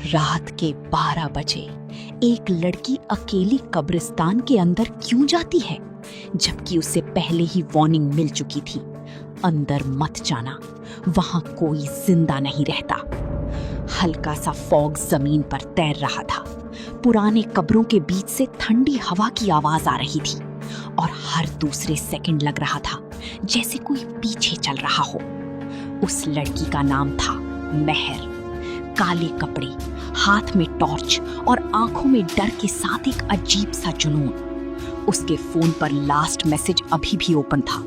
रात के 12 बजे एक लड़की अकेली कब्रिस्तान के अंदर क्यों जाती है, जबकि उससे पहले ही वार्निंग मिल चुकी थी, अंदर मत जाना, वहां कोई जिंदा नहीं रहता। हल्का सा फॉग जमीन पर तैर रहा था। पुराने कब्रों के बीच से ठंडी हवा की आवाज आ रही थी और हर दूसरे सेकंड लग रहा था जैसे कोई पीछे चल रहा हो। उस लड़की का नाम था मेहर। काले कपड़े, हाथ में टॉर्च और आंखों में डर के साथ एक अजीब सा जुनून। उसके फोन पर लास्ट मैसेज अभी भी ओपन था।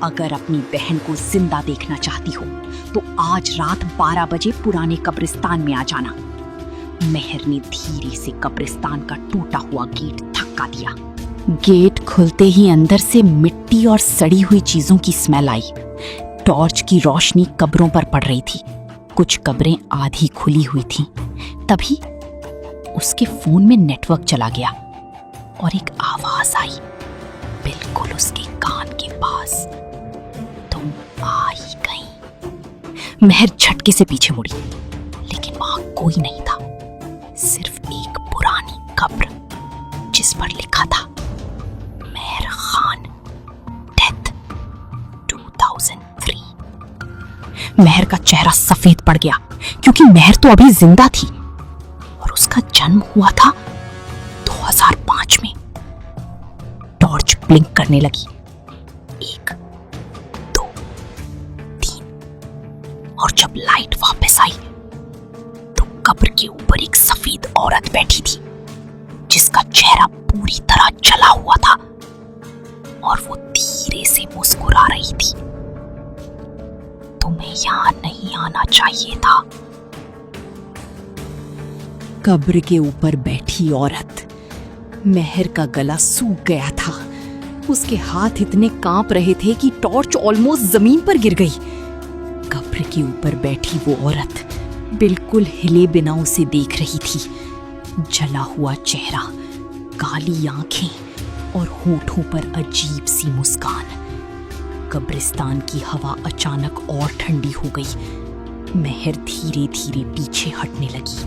अगर अपनी बहन को जिंदा देखना चाहती हो तो आज रात 12 बजे पुराने कब्रिस्तान में आ जाना। मेहर ने धीरे से कब्रिस्तान का टूटा हुआ गेट धक्का दिया। गेट खुलते ही अंदर से मिट्टी और सड़ी हुई चीजों की स्मेल आई। टॉर्च की रोशनी कब्रों पर पड़ रही थी। कुछ कब्रें आधी खुली हुई थीं। तभी उसके फोन में नेटवर्क चला गया और एक आवाज आई, बिल्कुल उसके कान के पास। तुम आ ही गई। मेहर झटके से पीछे मुड़ी, लेकिन वहां कोई नहीं था, सिर्फ एक पुरानी कब्र जिस पर लिखा था मेहर खान, डेथ 2003। मेहर का चेहरा सफेद पड़ गया क्योंकि मेहर तो अभी जिंदा थी और उसका जन्म हुआ था 2005 में। टॉर्च ब्लिंक करने लगी। 1, 2, 3 और जब लाइट वापस आई तो कब्र के ऊपर एक सफेद औरत बैठी थी जिसका चेहरा पूरी तरह जला हुआ था और वो धीरे से मुस्कुरा रही थी। तुम्हें यहां नहीं आना चाहिए था। कब्र के ऊपर बैठी औरत। मेहर का गला सूख गया था। उसके हाथ इतने कांप रहे थे कि टॉर्च ऑलमोस्ट जमीन पर गिर गई। कब्र के ऊपर बैठी वो औरत बिल्कुल हिले बिना उसे देख रही थी। जला हुआ चेहरा, काली आंखें और होठों पर अजीब सी मुस्कान। कब्रिस्तान की हवा अचानक और ठंडी हो गई। मेहर धीरे धीरे पीछे हटने लगी,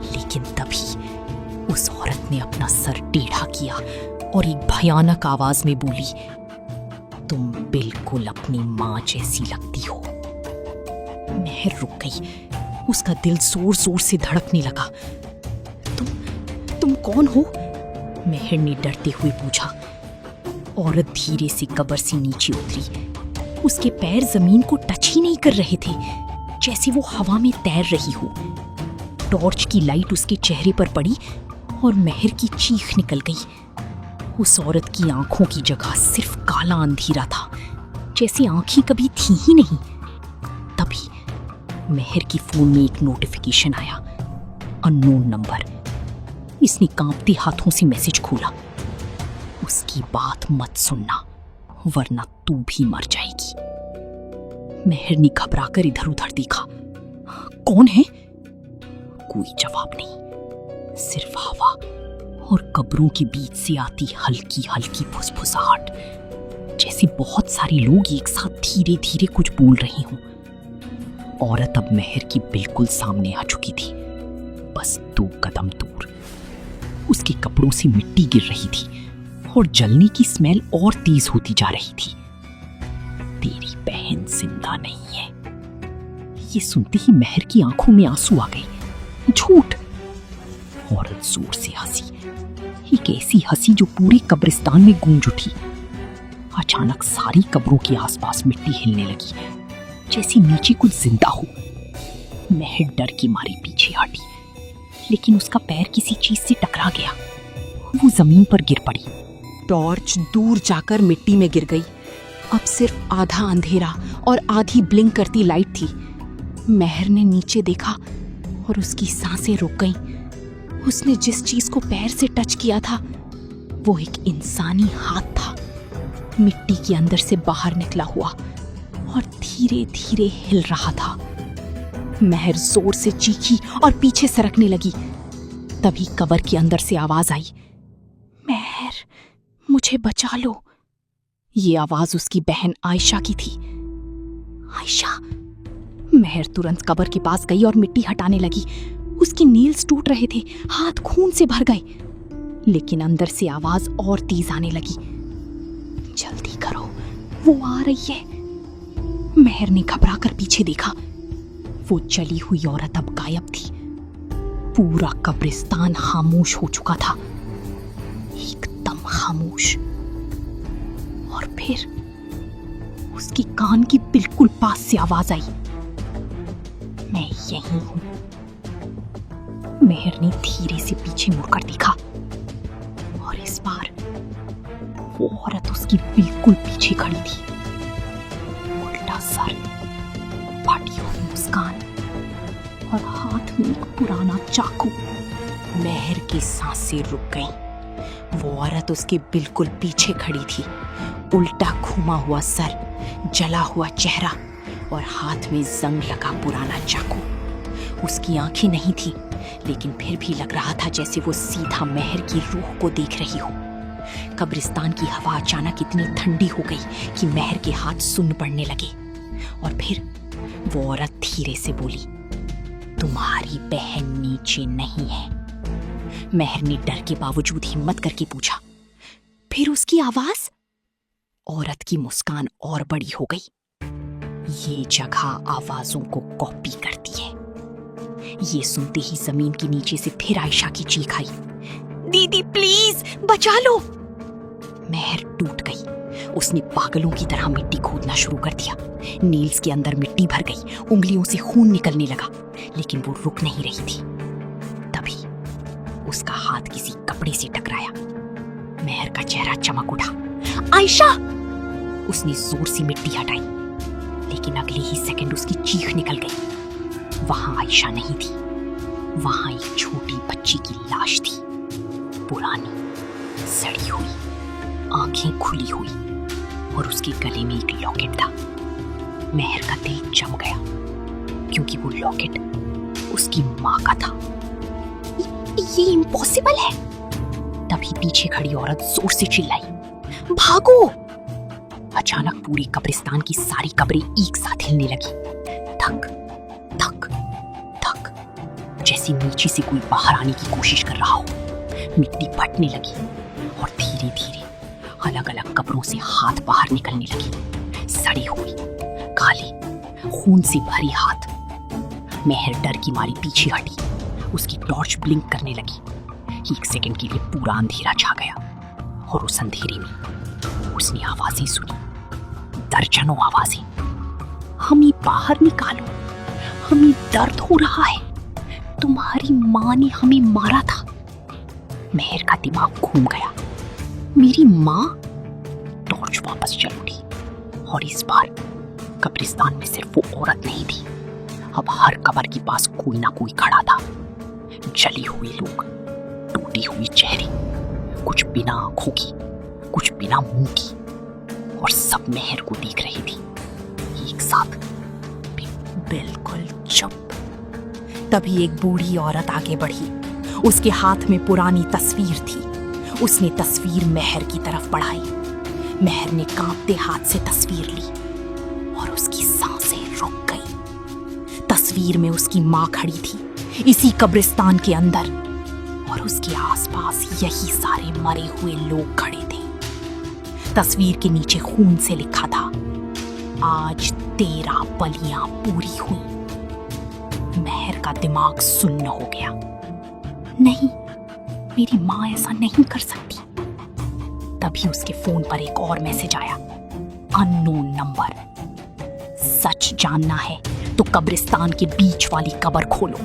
लेकिन तभी उस औरत ने अपना सर टेढ़ा किया और एक भयानक आवाज में बोली, तुम बिल्कुल अपनी मां जैसी लगती हो। मेहर रुक गई। उसका दिल जोर जोर से धड़कने लगा। तुम कौन हो? मेहर ने डरते हुए पूछा। औरत धीरे से कब्र से नीचे उतरी। उसके पैर जमीन को टच ही नहीं कर रहे थे, जैसे वो हवा में तैर रही हो। टॉर्च की लाइट उसके चेहरे पर पड़ी और मेहर की चीख निकल गई। उस औरत की आंखों की जगह सिर्फ काला अंधेरा था, जैसे आंखें कभी थी ही नहीं। तभी मेहर की फोन में एक नोटिफिकेशन आया, अननोन नंबर। इसने कांपते हाथों से मैसेज खोला, उसकी बात मत सुनना वरना तू भी मर जाएगी। मेहर ने घबराकर इधर उधर देखा। कौन है? कोई जवाब नहीं, सिर्फ हवा और कब्रों के बीच से आती हल्की हल्की फुसफुसाहट, जैसे बहुत सारे लोग एक साथ धीरे धीरे कुछ बोल रहे हों। औरत अब मेहर की बिल्कुल सामने आ चुकी थी, बस 2 कदम दूर। उसके कपड़ों से मिट्टी गिर रही थी और जलने की स्मेल और तेज होती जा रही थी। तेरी बहन जिंदा नहीं है। ये सुनते ही मेहर की आंखों में आंसू आ गए। झूठ! औरत जोर से हंसी, एक ऐसी हंसी जो पूरे कब्रिस्तान में गूंज उठी। अचानक सारी कब्रों के आसपास मिट्टी हिलने लगी, जैसे नीचे कुछ जिंदा हो। मेहर डर के मारे पीछे हटी, लेकिन उसका पैर किसी चीज से टकरा गया। वो जमीन पर गिर पड़ी। टॉर्च दूर जाकर मिट्टी में गिर गई। अब सिर्फ आधा अंधेरा और आधी ब्लिंक करती लाइट थी। मेहर ने नीचे देखा और उसकी सांसें रुक गईं। उसने जिस चीज को पैर से टच किया था वो एक इंसानी हाथ था, मिट्टी के अंदर से बाहर निकला हुआ और धीरे धीरे हिल रहा था। मेहर जोर से चीखी और पीछे सरकने लगी। तभी कब्र के अंदर से आवाज आई, मेहर, मुझे बचा लो। ये आवाज उसकी बहन आयशा की थी। आयशा! मेहर तुरंत कब्र के पास गई और मिट्टी हटाने लगी। उसके नेल्स टूट रहे थे, हाथ खून से भर गए। लेकिन अंदर से आवाज और तेज आने लगी, जल्दी करो, वो आ रही है। मेहर ने घबरा कर पीछे देखा। वो जली हुई औरत अब गायब थी। पूरा कब्रिस्तान खामोश हो चुका था, एकदम खामोश। और फिर उसके कान की बिल्कुल पास से आवाज आई, मैं यहीं हूं। मेहर ने धीरे से पीछे मुड़कर देखा और इस बार वो औरत उसकी बिल्कुल पीछे खड़ी थी। उल्टा सर, फटी हुई मुस्कान और हाथ में एक पुराना चाकू। मेहर की सांसें रुक गईं। वो औरत उसके बिल्कुल पीछे खड़ी थी, उल्टा घुमा हुआ सर, जला हुआ चेहरा और हाथ में जंग लगा पुराना चाकू। उसकी आंखें नहीं थी, लेकिन फिर भी लग रहा था जैसे वो सीधा मेहर की रूह को देख रही हो। कब्रिस्तान की हवा अचानक इतनी ठंडी हो गई कि मेहर के हाथ सुन्न पड़ने लगे। और फिर वो औरत धीरे से बोली, तुम्हारी बहन नीचे नहीं है। मेहर ने डर के बावजूद हिम्मत करके पूछा, फिर उसकी आवाज? औरत की मुस्कान और बड़ी हो गई। ये जगह आवाजों को कॉपी करती है। ये सुनते ही जमीन के नीचे से फिर आयशा की चीख आई, दीदी प्लीज बचा लो। मेहर टूट गई। उसने पागलों की तरह मिट्टी खोदना शुरू कर दिया। नील्स के अंदर मिट्टी भर गई, उंगलियों से खून निकलने लगा, लेकिन वो रुक नहीं रही थी। तभी उसका हाथ किसी कपड़े से टकराया। मेहर का चेहरा चमक उठा। आयशा! उसने जोर से मिट्टी हटाई, लेकिन अगले ही सेकंड उसकी चीख निकल गई। वहां आयशा नहीं थी, वहां एक छोटी बच्ची की लाश थी, पुरानी, सड़ी हुई, आंखें खुली हुई, और उसके गले में एक लॉकेट था। मेहर का दिल जम गया, क्योंकि वो लॉकेट उसकी माँ का था। ये इम्पॉसिबल है। तभी पीछे खड़ी औरत जोर से चिल्लाई, भागो! अचानक पूरे कब्रिस्तान की सारी कब्रें एक साथ हिलने लगी। धक धक धक, जैसे नीचे से कोई बाहर आने की कोशिश कर रहा हो। मिट्टी फटने लगी और धीरे धीरे अलग अलग कब्रों से हाथ बाहर निकलने लगे, सड़ी हुई, काली, खून से भरी हाथ। मेहर डर की मारी पीछे हटी। उसकी टॉर्च ब्लिंक करने लगी। एक सेकंड के लिए पूरा अंधेरा छा गया, और उस अंधेरे में उसने आवाजें सुनी, दर्जनों आवाजें। हमें बाहर निकालो, हमें दर्द हो रहा है, तुम्हारी माँ ने हमें मारा था। मेहर का दिमाग घूम गया। मेरी माँ? टॉर्च वापस चल उठी, और इस बार कब्रिस्तान में सिर्फ वो औरत नहीं थी। अब हर कब्र के पास कोई ना कोई खड़ा था। जली हुई लोग, टूटी हुई चेहरे, कुछ बिना आंखों की, कुछ बिना मुंह की, और सब मेहर को देख रही थी एक साथ, बिल्कुल चुप। तभी एक बूढ़ी औरत आगे बढ़ी। उसके हाथ में पुरानी तस्वीर थी। उसने तस्वीर मेहर की तरफ बढ़ाई। मेहर ने कांपते हाथ से तस्वीर ली, और उसकी सांसें रुक गई। तस्वीर में उसकी माँ खड़ी थी, इसी कब्रिस्तान के अंदर, और उसके आसपास यही सारे मरे हुए लोग खड़े थे। तस्वीर के नीचे खून से लिखा था, आज 13 बलियां पूरी हुई। मेहर का दिमाग सुन्न हो गया। नहीं, मेरी माँ ऐसा नहीं कर सकती। तभी उसके फोन पर एक और मैसेज आया, अननोन नंबर। सच जानना है तो कब्रिस्तान के बीच वाली कब्र खोलो।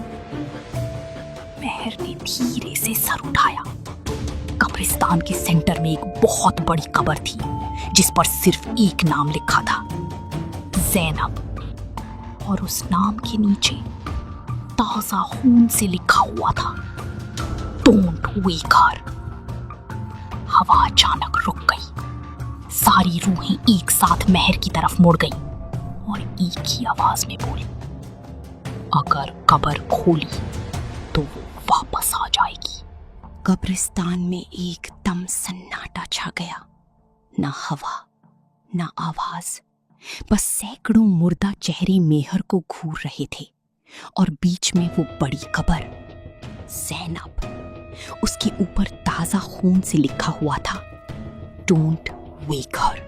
मेहर ने धीरे से सर उठाया। कब्रिस्तान के सेंटर में एक बहुत बड़ी कब्र थी, जिस पर सिर्फ एक नाम लिखा था, ज़ैनब, और उस नाम के नीचे ताजा खून से लिखा हुआ था, डोंट वेक हर। हवा अचानक रुक गई। सारी रूहें एक साथ मेहर की तरफ मुड़ गईं, और एक ही आवाज में बोली, अगर कब्र खोली तो वो वापस आ जाएगी। कब्रिस्तान में एकदम सन्नाटा छा गया। ना हवा, ना आवाज, बस सैकड़ों मुर्दा चेहरे मेहर को घूर रहे थे, और बीच में वो बड़ी कब्र ज़ैनब। उसके ऊपर ताजा खून से लिखा हुआ था, डोंट वेक हर।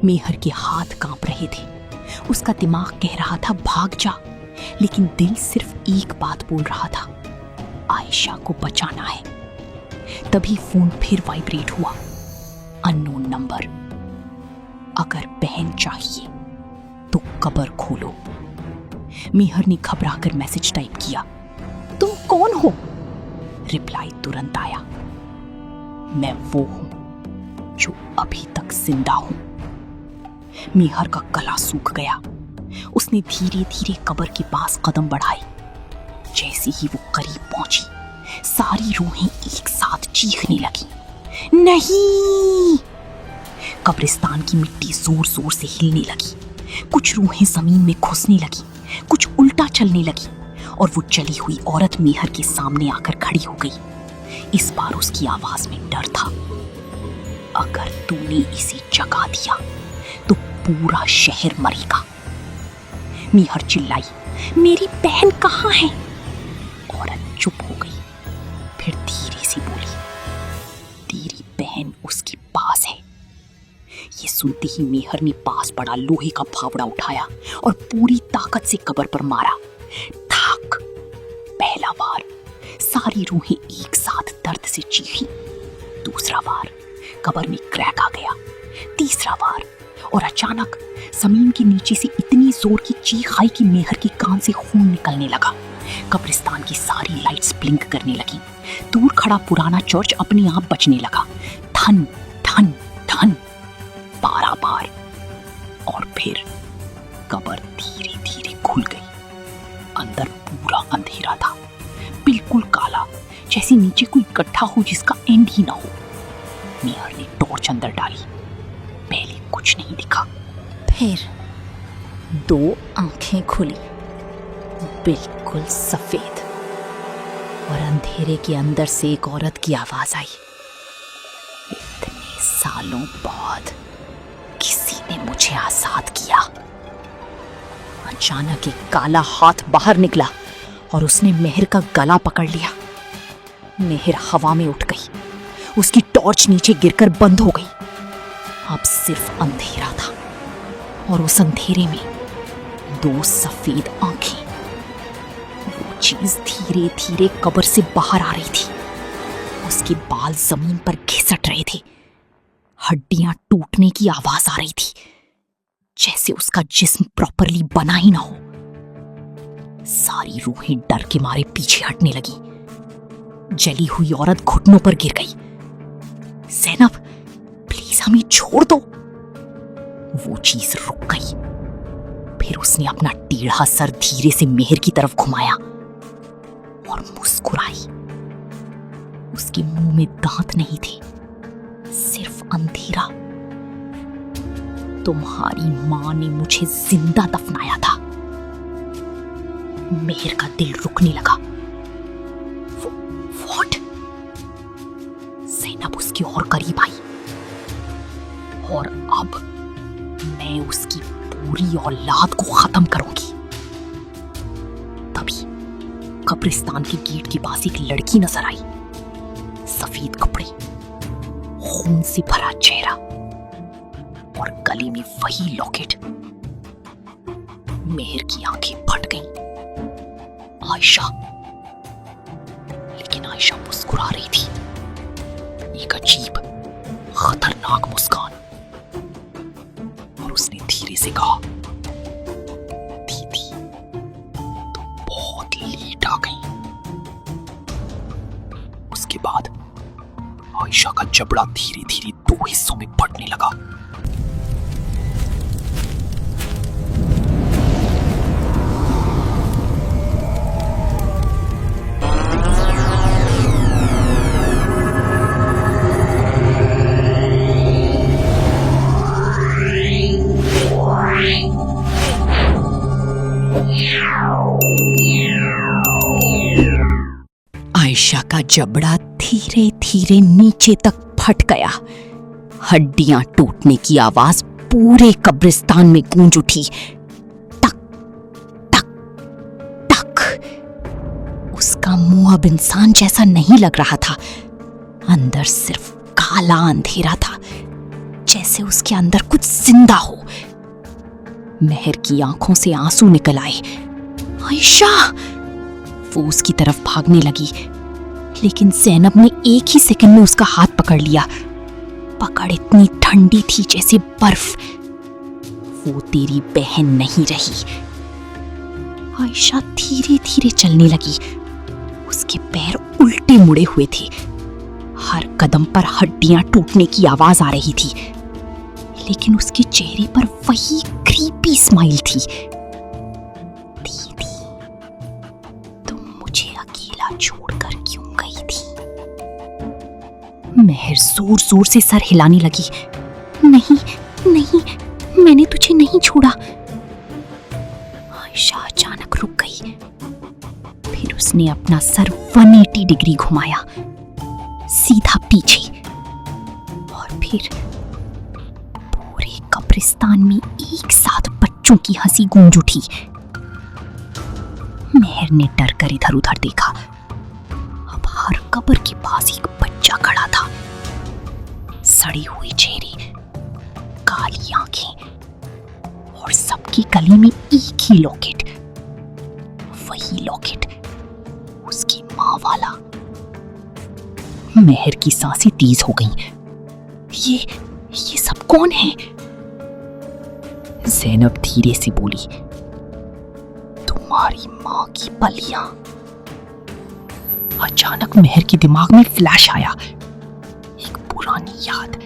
मेहर के हाथ कांप रहे थे। उसका दिमाग कह रहा था भाग जा, लेकिन दिल सिर्फ एक बात बोल रहा था, आयशा को बचाना है। तभी फोन फिर वाइब्रेट हुआ। Unknown number. अगर बहन चाहिए तो कब्र खोलो। मेहर ने घबराकर मैसेज टाइप किया, तुम कौन हो? रिप्लाई तुरंत आया, मैं वो हूं जो अभी तक जिंदा हूं। मेहर का गला सूख गया। उसने धीरे धीरे कब्र के पास कदम बढ़ाए। जैसे ही वो करीब पहुंची, सारी रूहें एक साथ चीखने लगी, नहीं! कब्रिस्तान की मिट्टी जोर जोर से हिलने लगी। कुछ रूहें जमीन में घुसने लगी, कुछ उल्टा चलने लगी, और वो चली हुई औरत मेहर के सामने आकर खड़ी हो गई। इस बार उसकी आवाज में डर था। अगर तूने इसे जगा दिया तो पूरा शहर मरेगा। मेहर चिल्लाई, मेरी बहन कहाँ है? औरत चुप हो गई, फिर धीरे से बोली, तेरी बहन उसके पास है। ये सुनते ही मेहर ने पास पड़ा लोहे का फावड़ा उठाया और पूरी ताकत से कब्र पर मारा। थाक! पहला बार सारी रूहें एक साथ दर्द से चीखी। दूसरा बार कब्र में क्रैक आ गया। तीसरा बार, और अचानक जमीन के नीचे से इतनी जोर की चीख आई कि मेहर के कान से खून निकलने लगा। कब्रिस्तान की सारी लाइट्स ब्लिंक करने लगी। दूर खड़ा पुराना चर्च अपने आप बजने लगा। धन धन धन 12 बार। और फिर कब्र धीरे धीरे खुल गई। अंदर पूरा अंधेरा था, बिल्कुल काला, जैसे नीचे कोई गड्ढा हो जिसका एंड ही ना हो। मेहर ने टॉर्च अंदर डाली। पहले कुछ नहीं दिखा, फिर 2 आंखें खुली, बिल्कुल सफेद, और अंधेरे के अंदर से एक औरत की आवाज आई, इतने सालों बाद किसी ने मुझे आजाद किया। अचानक एक काला हाथ बाहर निकला और उसने मेहर का गला पकड़ लिया। मेहर हवा में उठ गई। उसकी टॉर्च नीचे गिरकर बंद हो गई। अब सिर्फ अंधेरा था, और उस अंधेरे में 2 सफेद आंखें। वो चीज धीरे धीरे कब्र से बाहर आ रही थी। उसके बाल जमीन पर घिसट रहे थे। हड्डियां टूटने की आवाज आ रही थी, जैसे उसका जिस्म प्रॉपरली बना ही ना हो। सारी रूहें डर के मारे पीछे हटने लगी। जली हुई औरत घुटनों पर गिर गई। ज़ैनब, प्लीज हमें छोड़ दो। वो चीज रुक गई। फिर उसने अपना टेढ़ा सर धीरे से मेहर की तरफ घुमाया और मुस्कुराई। उसके मुंह में दांत नहीं थे, सिर्फ अंधेरा। तुम्हारी मां ने मुझे जिंदा दफनाया था। मेहर का दिल रुकने लगा। व्हाट? ज़ैनब उसकी और करीब आई, और अब मैं उसकी पूरी औलाद को खत्म करूंगी। तभी कब्रिस्तान के गेट के पास एक लड़की नजर आई। सफेद कपड़े, खून से भरा चेहरा, और गले में वही लॉकेट। मेहर की आंखें फट गईं। आयशा। लेकिन आयशा मुस्कुरा रही थी, एक अजीब खतरनाक मुस्कान। और उसने धीरे से कहा, दीदी तुम बहुत लेट आ गई। उसके बाद आयशा का जबड़ा धीरे धीरे 2 हिस्सों में फटने लगा। आयशा का जबड़ा धीरे धीरे नीचे तक फट गया। हड्डियां टूटने की आवाज पूरे कब्रिस्तान में गूंज उठी। टक टक टक। उसका मुंह अब इंसान जैसा नहीं लग रहा था। अंदर सिर्फ काला अंधेरा था, जैसे उसके अंदर कुछ जिंदा हो। मेहर की आंखों से आंसू निकल आए। आयशा! वो उसकी तरफ भागने लगी, लेकिन ज़ैनब ने एक ही सेकंड में उसका हाथ पकड़ लिया। पकड़ इतनी ठंडी थी जैसे बर्फ। वो तेरी बहन नहीं रही। आयशा धीरे धीरे चलने लगी। उसके पैर उल्टे मुड़े हुए थे। हर कदम पर हड्डियां टूटने की आवाज आ रही थी, लेकिन उसके चेहरे पर वही क्रीपी स्माइल थी। दीदी, तुम मुझे अकेला छोड़कर क्यों गई थी? मेहर जोर जोर से सर हिलाने लगी। नहीं नहीं, मैंने तुझे नहीं छोड़ा। आयशा अचानक रुक गई। फिर उसने अपना सर 180 डिग्री घुमाया, सीधा पीछे, और फिर पूरे कब्रिस्तान में एक साथ बच्चों की हंसी गूंज उठी। मेहर ने डर कर इधर उधर देखा। अब हर कब्र के पास एक बच्चा खड़ा था। सड़ी हुई चेहरे, काली आंखें, और सबकी गले में एक ही लॉकेट। वही लॉकेट, उसकी माँ वाला। मेहर की सांसें तेज हो गईं। ये सब कौन है? ज़ैनब धीरे से बोली, तुम्हारी माँ की बलियां। अचानक मेहर के दिमाग में फ्लैश आया, एक पुरानी याद।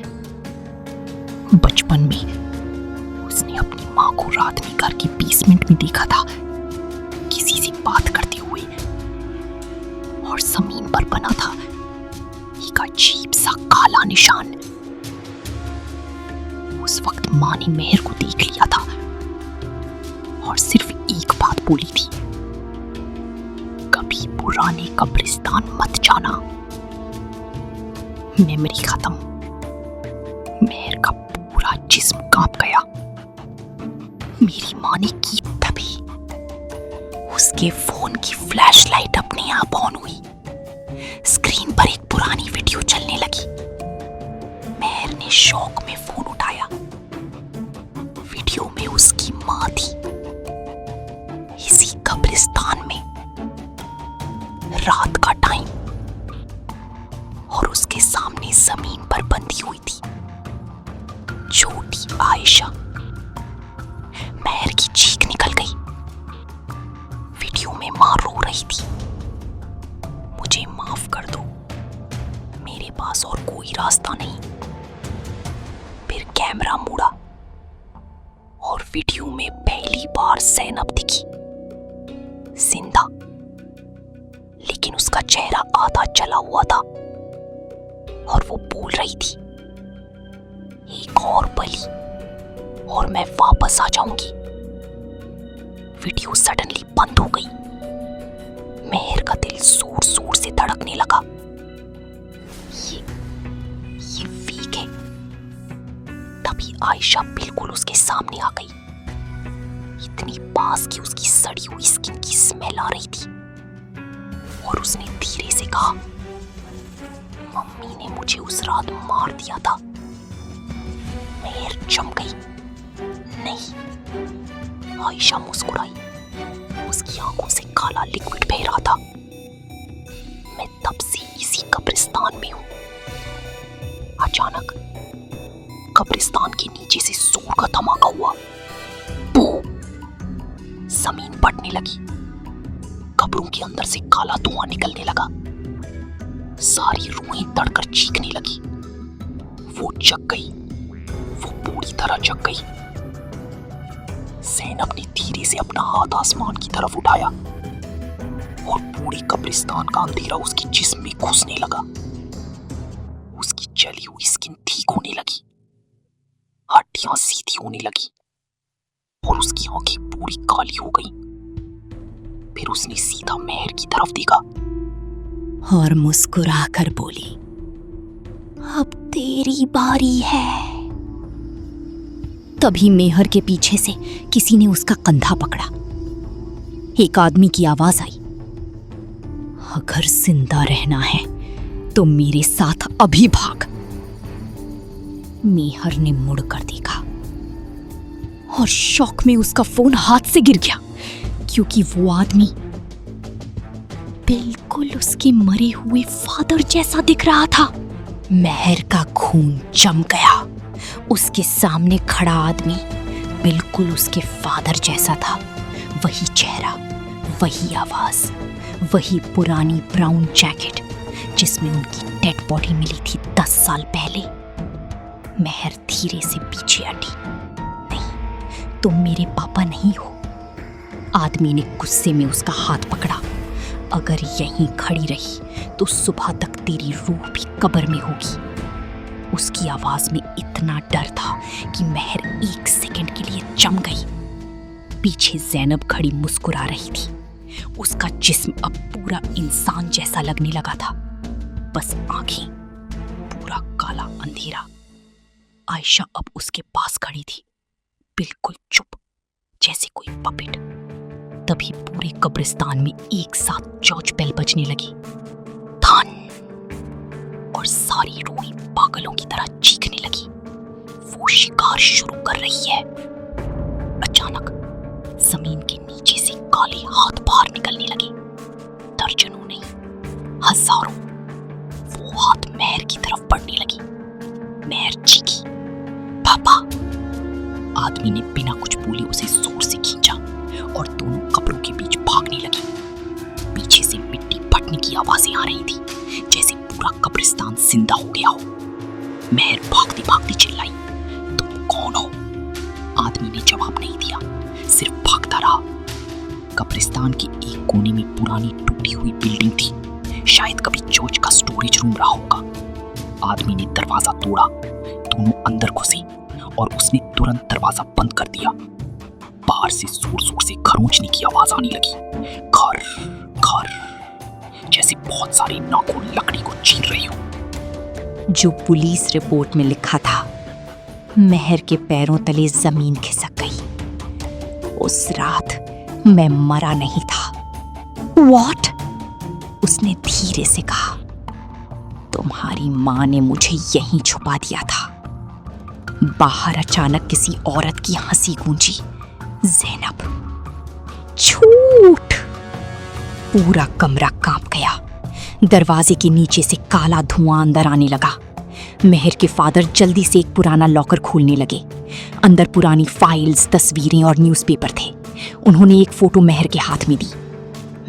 बचपन में उसने अपनी माँ को रात में घर के बेसमेंट में देखा था, किसी से बात करते हुए, और जमीन पर बना था एक अजीब सा काला निशान। उस वक्त माँ ने मेहर को देख लिया था और सिर्फ एक बात बोली थी, कभी पुराने कब्रिस्तान मत जाना। मेमोरी खत्म। मेहर का पूरा जिस्म कांप गया। मेरी माँ ने की तभी। उसके फोन की फ्लैशलाइट अपने आप ऑन हुई। स्क्रीन पर एक पुरानी वीडियो चलने लगी। मेहर ने शौक में फोन उठाया। वीडियो में उसकी माँ थी, इसी कब्रिस्तान में, रात का टाइम, और उसके सामने जमीन पर बंधी हुई थी छोटी आयशा। मेहर की चीख निकल गई। वीडियो में माँ रो रही थी, मुझे माफ कर दो, मेरे पास और कोई रास्ता नहीं। फिर कैमरा मुड़ा और वीडियो में पहली बार ज़ैनब दिखी, जिंदा, लेकिन उसका चेहरा आधा जला हुआ था और वो बोल रही थी, एक और बलि और मैं वापस आ जाऊंगी। वीडियो सडनली बंद हो गई। मेहर का दिल जोर जोर से धड़कने लगा। ये फेक है। तभी आयशा बिल्कुल उसके सामने आ गई, इतनी पास कि उसकी सड़ी हुई स्किन की स्मेल आ रही थी, और उसने धीरे से कहा, मम्मी ने मुझे उस रात मार दिया था। मेहर जम गई। नहीं। आयशा मुस्कुराई। उसकी आंखों से काला लिक्विड बह रहा था। मैं तब से इसी कब्रिस्तान में हूं। अचानक कब्रिस्तान के नीचे से जोर का धमाका हुआ। बूम! जमीन फटने लगी। कब्रों के अंदर से काला धुआं निकलने लगा। सारी रूहें दड़कर चीखने लगी। वो जग गई। वो पूरी तरह जग गई। ज़ैनब ने धीरे से अपना हाथ आसमान की तरफ उठाया और पूरी कब्रिस्तान का अंधेरा उसके जिस्म में घुसने लगा। उसकी जली हुई स्किन ठीक होने लगी, हड्डियां सीधी होने लगी, और उसकी आंखें पूरी काली हो गईं। फिर उसने सीधा मेहर की तरफ देखा और मुस्कुराकर बोली, अब तेरी बारी है। तभी मेहर के पीछे से किसी ने उसका कंधा पकड़ा। एक आदमी की आवाज आई, अगर जिंदा रहना है तो मेरे साथ अभी भाग। मेहर ने मुड़कर देखा और शौक में उसका फोन हाथ से गिर गया, क्योंकि वो आदमी बिल्कुल उसके मरे हुए फादर जैसा दिख रहा था। मेहर का खून जम गया। उसके सामने खड़ा आदमी बिल्कुल उसके फादर जैसा था। वही चेहरा, वही आवाज, वही पुरानी ब्राउन जैकेट जिसमें उनकी डेड बॉडी मिली थी 10 साल पहले। मेहर धीरे से पीछे हटी। नहीं, तुम मेरे पापा नहीं हो। आदमी ने गुस्से में उसका हाथ पकड़ा। अगर यहीं खड़ी रही तो सुबह तक तेरी रूह भी कब्र में होगी। उसकी आवाज में इतना डर था कि मेहर 1 सेकंड के लिए जम गई। पीछे जैनब खड़ी मुस्कुरा रही थी। उसका जिस्म अब पूरा इंसान जैसा लगने लगा था, बस आंखें पूरा काला अंधेरा। आयशा अब उसके पास खड़ी थी, बिल्कुल चुप, जैसे कोई पपेट। तभी पूरे कब्रिस्तान में एक साथ चर्च बेल बजने लगी, धन, और सारी रूही पागलों की तरह चीखने लगी। वो शिकार शुरू कर रही है। अचानक जमीन के नीचे से काले हाथ बाहर निकलने लगे। दर्जनों नहीं, हजारों। वो हाथ मेहर की तरफ बढ़ने लगी। मेहर चीखी, पापा। आदमी ने बिना कुछ बोले उसे जोर से खींचा और दोनों कब्रों के बीच भागने लगी। पीछे से मिट्टी फटने की आवाजें आ रही थी, जैसे पूरा कब्रिस्तान जिंदा हो गया हो। मेहर भागती भागती चिल्लाई, तुम कौन हो? आदमी ने जवाब नहीं दिया, सिर्फ भागता रहा। कब्रिस्तान के एक कोने में पुरानी टूटी हुई बिल्डिंग थी, शायद कभी चर्च का स्टोरेज रूम रहा होगा। आदमी ने दरवाजा तोड़ा, दोनों अंदर घुसे और उसने तुरंत दरवाजा बंद कर दिया। बाहर से जोर जोर से खरोंचने की आवाज आने लगी, घर घर, जैसे बहुत सारे नाखून लकड़ी को चीर रही हो। जो पुलिस रिपोर्ट में लिखा था, मेहर के पैरों तले जमीन खिसक गई। उस रात मैं मरा नहीं था। व्हाट? उसने धीरे से कहा, तुम्हारी मां ने मुझे यहीं छुपा दिया था। बाहर अचानक किसी औरत की हंसी गूंजी, ज़ैनब। झूठ! पूरा कमरा कांप गया। दरवाजे के नीचे से काला धुआं अंदर आने लगा। मेहर के फादर जल्दी से एक पुराना लॉकर खोलने लगे। अंदर पुरानी फाइल्स, तस्वीरें और न्यूज़पेपर थे। उन्होंने एक फोटो मेहर के हाथ में दी।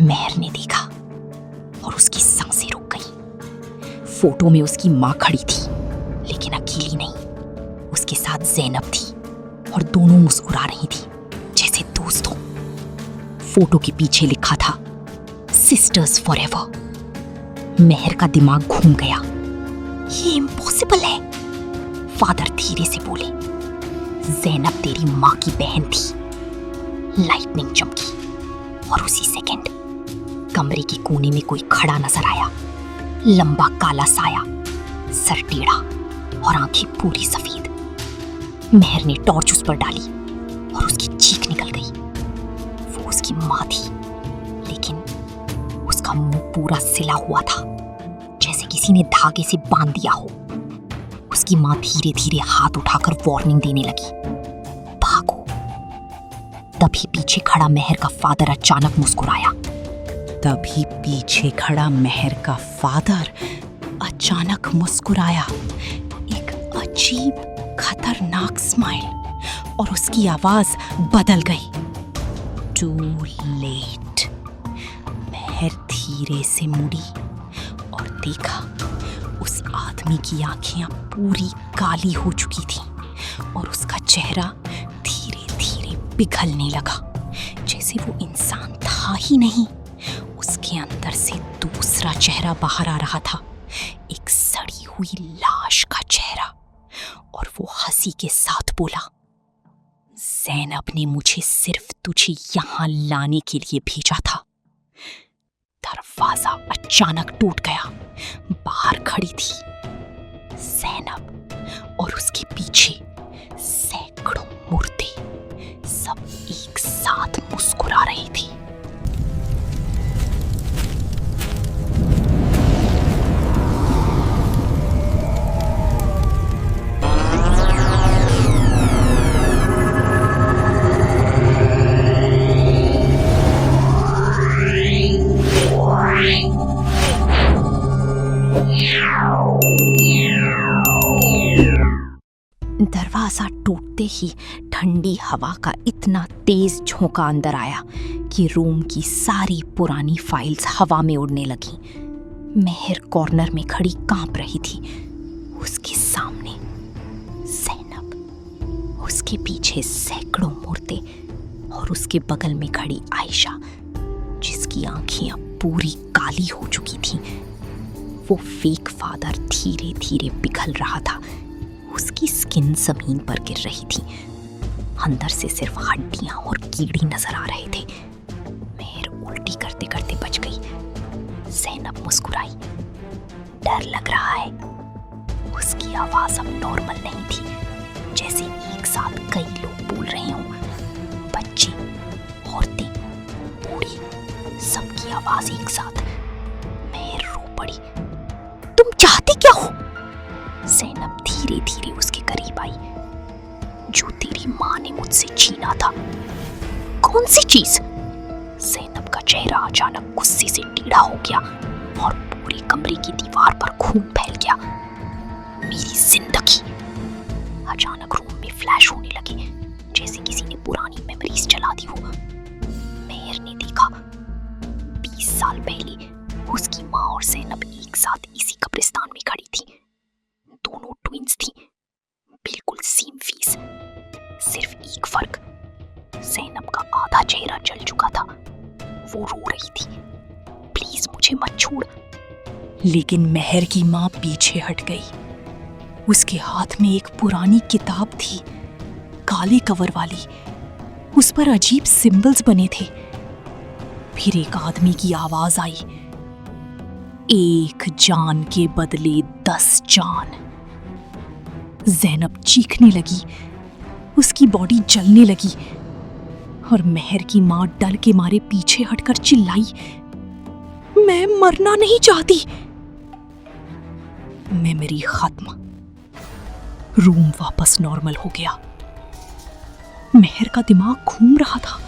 मेहर ने देखा और उसकी सांसें रुक गई। फोटो में उसकी मां खड़ी थी, लेकिन अकेली नहीं। उसके साथ ज़ैनब थी और दोनों मुस्कुरा रही थी, जैसे दोस्त हो। फोटो के पीछे लिखा था, सिस्टर्स फॉरएवर। मेहर का दिमाग घूम गया। ये इम्पॉसिबल है। फादर धीरे से बोले, ज़ैनब तेरी मां की बहन थी। लाइटनिंग चमकी और उसी सेकंड कमरे के कोने में कोई खड़ा नजर आया। लंबा काला साया, सर टेढ़ा और आंखें पूरी सफेद। मेहर ने टॉर्च उस पर डाली और उसकी चीख निकल गई। वो उसकी मां थी, लेकिन उसका मुंह पूरा सिला हुआ था, जैसे किसी ने धागे से बांध दिया हो। उसकी मां धीरे धीरे हाथ उठाकर वार्निंग देने लगी, भागो। तभी पीछे खड़ा मेहर का फादर अचानक मुस्कुराया। एक अजीब खतरनाक स्माइल, और उसकी आवाज बदल गई। To late. मेहर धीरे से मुड़ी और देखा उस आदमी की आंखें अब पूरी काली हो चुकी थीं और उसका चेहरा धीरे धीरे पिघलने लगा, जैसे वो इंसान था ही नहीं। उसके अंदर से दूसरा चेहरा बाहर आ रहा था, एक सड़ी हुई लाश का चेहरा। और वो हंसी के साथ बोला, ज़ैनब ने मुझे सिर्फ तुझे यहां लाने के लिए भेजा था। दरवाजा अचानक टूट गया। बाहर खड़ी थी ज़ैनब और उसके पीछे सैकड़ों मूर्तें, सब एक साथ मुस्कुरा रही थी। दरवाजा टूटते ही ठंडी हवा का इतना तेज झोंका अंदर आया कि रूम की सारी पुरानी फाइल्स हवा में उड़ने लगी। मेहर कॉर्नर में खड़ी कांप रही थी। उसके सामने ज़ैनब, उसके पीछे सैकड़ों मूर्तें और उसके बगल में खड़ी आयशा, जिसकी आंखें अब पूरी काली हो चुकी थीं। वो फेक फादर धीरे धीरे पिघल रहा था। उसकी स्किन जमीन पर गिर रही थी। अंदर से सिर्फ हड्डियां और कीड़े नजर आ रहे थे। मेहर उल्टी करते करते बच गई। ज़ैनब मुस्कुराई। डर लग रहा है। उसकी आवाज अब नॉर्मल नहीं थी, जैसे एक साथ कई लोग बोल रहे हों। बच्चे, औरतें, बूढ़ी, सबकी आवाज एक साथ। मेहर रो पड़ी। तुम चाहती क्या हो? ज़ैनब धीरे धीरे उसके करीब आई। जो तेरी माँ ने मुझसे छीना था। कौन सी चीज? ज़ैनब का चेहरा अचानक गुस्से से टेढ़ा हो गया और पूरे कमरे की दीवार पर खून फैल गया। मेरी जिंदगी। अचानक रूम में फ्लैश होने लगे, जैसे किसी ने पुरानी मेमोरीज जला दी हो। मेहर ने देखा 20 साल पहले उसकी माँ और ज़ैनब एक साथ इसी कब्रिस्तान में खड़ी थी। दोनों ट्विंस थी, बिल्कुल सेम फेस। सिर्फ एक फर्क, ज़ैनब का आधा चेहरा जल चुका था। वो रो रही थी, प्लीज मुझे मत छोड़। लेकिन मेहर की माँ पीछे हट गई। उसके हाथ में एक पुरानी किताब थी, काले कवर वाली। उस पर अजीब सिंबल्स बने थे। फिर एक आदमी की आवाज आई, 1 जान के बदले 10 जान। ज़ैनब चीखने लगी। उसकी बॉडी जलने लगी और मेहर की मां डर के मारे पीछे हटकर चिल्लाई, मैं मरना नहीं चाहती। मेमोरी खत्म। रूम वापस नॉर्मल हो गया। मेहर का दिमाग घूम रहा था।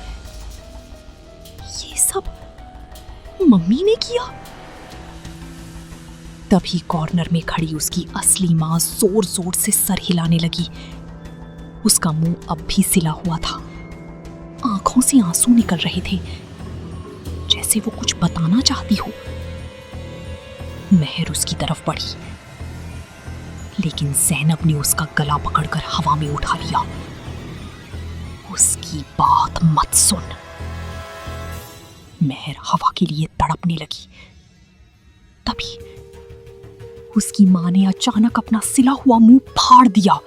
ये सब मम्मी ने किया? तभी कॉर्नर में खड़ी उसकी असली मां जोर जोर से सर हिलाने लगी। उसका मुंह अब भी सिला हुआ था। आंखों से आंसू निकल रहे थे, जैसे वो कुछ बताना चाहती हो। मेहर उसकी तरफ बढ़ी, लेकिन ज़ैनब ने उसका गला पकड़कर हवा में उठा लिया। उसकी बात मत सुन। मेहर हवा के लिए तड़पने लगी। तभी उसकी मां ने अचानक अपना सिला हुआ मुंह फाड़ दिया।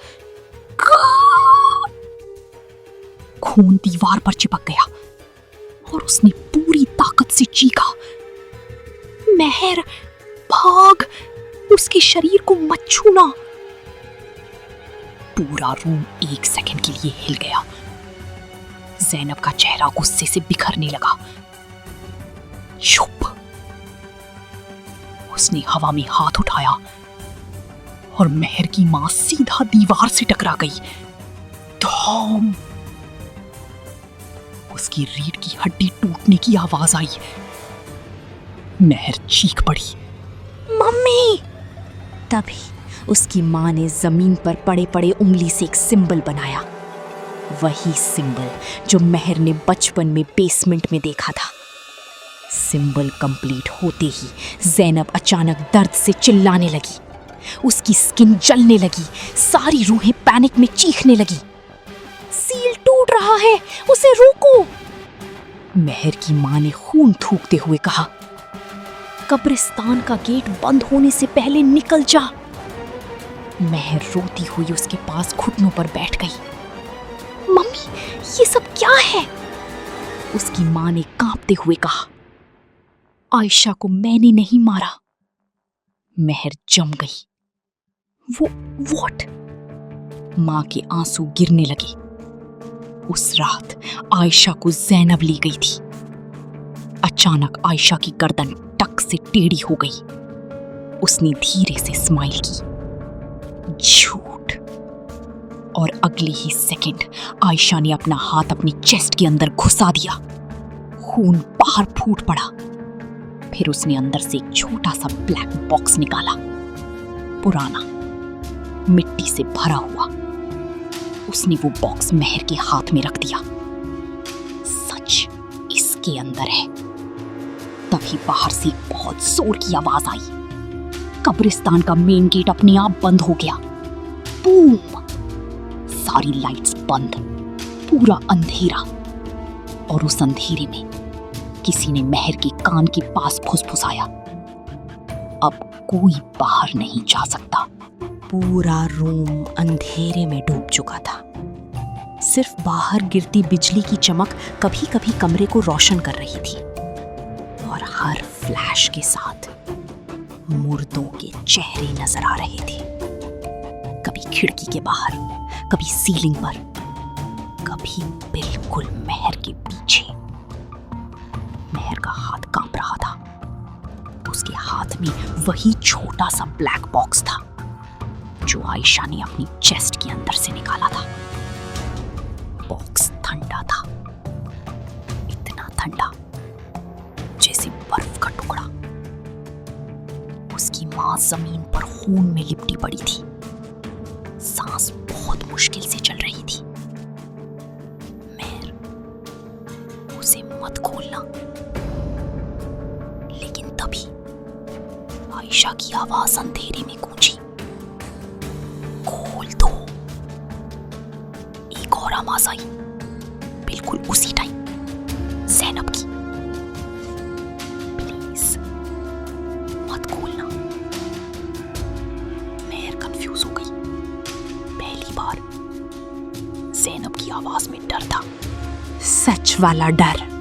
खून दीवार पर चिपक गया और उसने पूरी ताकत से चीखा, मेहर भाग, उसके शरीर को मत छूना। पूरा रूम 1 सेकंड के लिए हिल गया। ज़ैनब का चेहरा गुस्से से बिखरने लगा। चुप। उसने हवा में हाथ उठाया और मेहर की मां सीधा दीवार से टकरा गई। धम! उसकी रीढ़ की हड्डी टूटने की आवाज आई। मेहर चीख पड़ी, मम्मी! तभी उसकी मां ने जमीन पर पड़े पड़े उंगली से एक सिंबल बनाया। वही सिंबल जो मेहर ने बचपन में बेसमेंट में देखा था। सिंबल कंप्लीट होते ही ज़ैनब अचानक दर्द से चिल्लाने लगी। उसकी स्किन जलने लगी। सारी रूहें पैनिक में चीखने लगी। सील टूट रहा है, उसे रोको! मेहर की मां ने खून थूकते हुए कहा, कब्रिस्तान का गेट बंद होने से पहले निकल जा। मेहर रोती हुई उसके पास घुटनों पर बैठ गई। मम्मी, ये सब क्या है? उसकी मां ने कांपते हुए कहा, आयशा को मैंने नहीं मारा। मेहर जम गई। वो व्हाट? मां के आंसू गिरने लगे। उस रात आयशा को ज़ैनब ले गई थी। अचानक आयशा की गर्दन टक से टेढ़ी हो गई। उसने धीरे से स्माइल की। झूठ! और अगले ही सेकंड आयशा ने अपना हाथ अपनी चेस्ट के अंदर घुसा दिया। खून बाहर फूट पड़ा। फिर उसने अंदर से एक छोटा सा ब्लैक बॉक्स निकाला, पुराना, मिट्टी से भरा हुआ। उसने वो बॉक्स मेहर के हाथ में रख दिया। सच इसके अंदर है। तभी बाहर से बहुत जोर की आवाज आई। कब्रिस्तान का मेन गेट अपने आप बंद हो गया। बूम! सारी लाइट्स बंद, पूरा अंधेरा। और उस अंधेरे में किसी ने मेहर के कान के पास फुसफुसाया, अब कोई बाहर नहीं जा सकता। पूरा रूम अंधेरे में डूब चुका था। सिर्फ बाहर गिरती बिजली की चमक कभी कभी कमरे को रोशन कर रही थी, और हर फ्लैश के साथ मुर्दों के चेहरे नजर आ रहे थे। कभी खिड़की के बाहर, कभी सीलिंग पर, कभी बिल्कुल मेहर के पीछे। मेहर का हाथ कांप रहा था। उसके हाथ में वही छोटा सा ब्लैक बॉक्स था जो आयशा ने अपनी चेस्ट के अंदर से निकाला था। बॉक्स ठंडा था, इतना ठंडा जैसे बर्फ का टुकड़ा। उसकी मां जमीन पर खून में लिपटी पड़ी थी। सांस बहुत मुश्किल से चल रही थी। मेहर, उसे मत खोलना। लेकिन तभी आयशा की आवाज अंधेरे में गूंजी, खोल दो। एक और आवाज आई, बिल्कुल उसी टाइम, ज़ैनब की। प्लीज मत खोलना। मेहर कंफ्यूज हो गई। पहली बार ज़ैनब की आवाज में डर था, सच वाला डर।